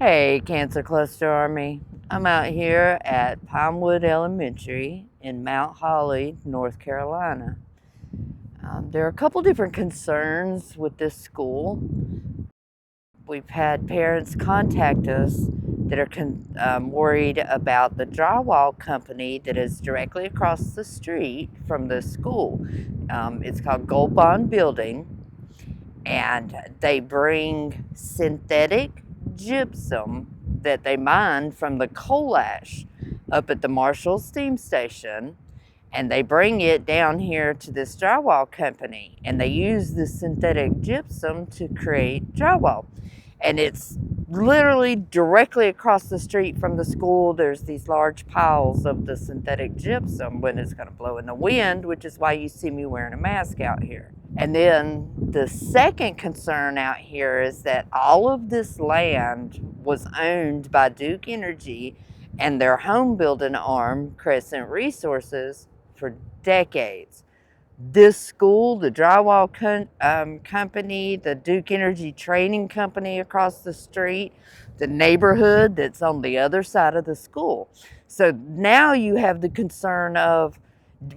Hey, Cancer Cluster Army. I'm out here at Pinewood Elementary in Mount Holly, North Carolina. There are a couple different concerns with this school. We've had parents contact us that are worried about the drywall company that is directly across the street from the school. It's called Gold Bond Building, and they bring synthetic gypsum that they mine from the coal ash up at the Marshall Steam Station, and they bring it down here to this drywall company, and they use this synthetic gypsum to create drywall. And it's literally directly across the street from the school. There's these large piles of the synthetic gypsum when it's going to blow in the wind, which is why you see me wearing a mask out here. And then the second concern out here is that all of this land was owned by Duke Energy and their home building arm, Crescent Resources, for decades. This school, the drywall company, the Duke Energy training company across the street, the neighborhood that's on the other side of the school. So now you have the concern of,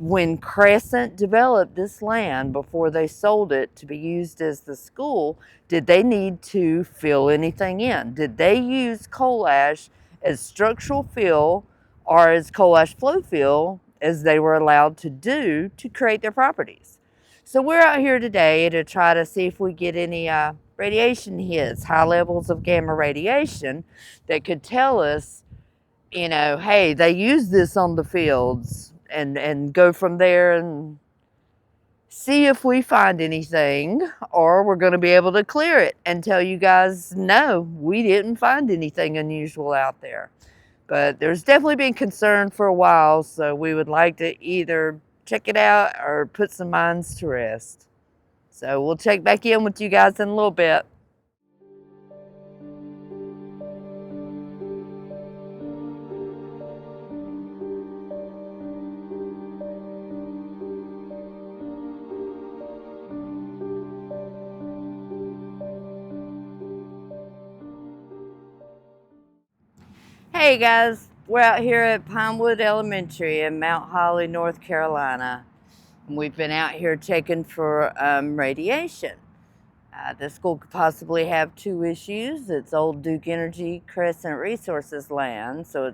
when Crescent developed this land before they sold it to be used as the school, did they need to fill anything in? Did they use coal ash as structural fill or as coal ash flow fill as they were allowed to do to create their properties? So we're out here today to try to see if we get any radiation hits, high levels of gamma radiation that could tell us, hey, they use this on the fields, and go from there and see if we find anything, or we're going to be able to clear it and tell you guys, no, we didn't find anything unusual out there. But there's definitely been concern for a while, so we would like to either check it out or put some minds to rest. So we'll check back in with you guys in a little bit. Hey guys, we're out here at Pinewood Elementary in Mount Holly, North Carolina. And we've been out here checking for radiation. The school could possibly have two issues. It's old Duke Energy Crescent Resources land, so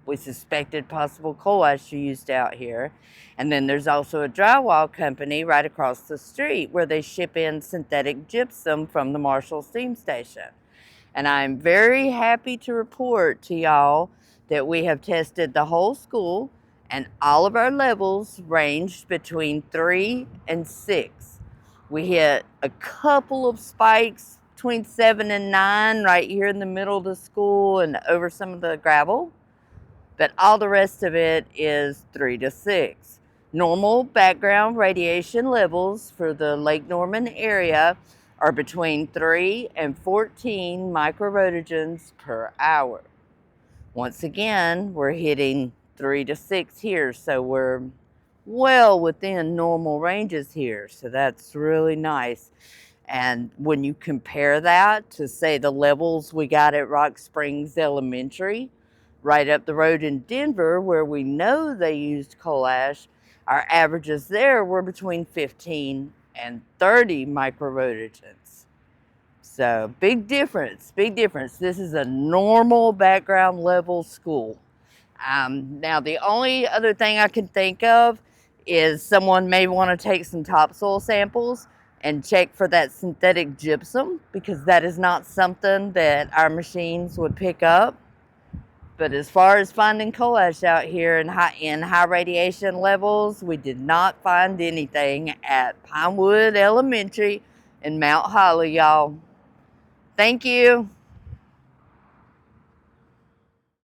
we suspected possible coal ash used out here. And then there's also a drywall company right across the street where they ship in synthetic gypsum from the Marshall Steam Station. And I'm very happy to report to y'all that we have tested the whole school, and all of our levels ranged between 3 and 6. We hit a couple of spikes between 7 and 9 right here in the middle of the school and over some of the gravel, but all the rest of it is 3 to 6. Normal background radiation levels for the Lake Norman area are between 3 and 14 microroentgens per hour. Once again, we're hitting 3 to 6 here, so we're well within normal ranges here, so that's really nice. And when you compare that to, say, the levels we got at Rock Springs Elementary, right up the road in Denver, where we know they used coal ash, our averages there were between 15 and 30 microroentgens. So big difference, big difference. This is a normal background level school. Now the only other thing I can think of is someone may want to take some topsoil samples and check for that synthetic gypsum, because that is not something that our machines would pick up. But as far as finding coal ash out here in high radiation levels, we did not find anything at Pinewood Elementary in Mount Holly, y'all. Thank you.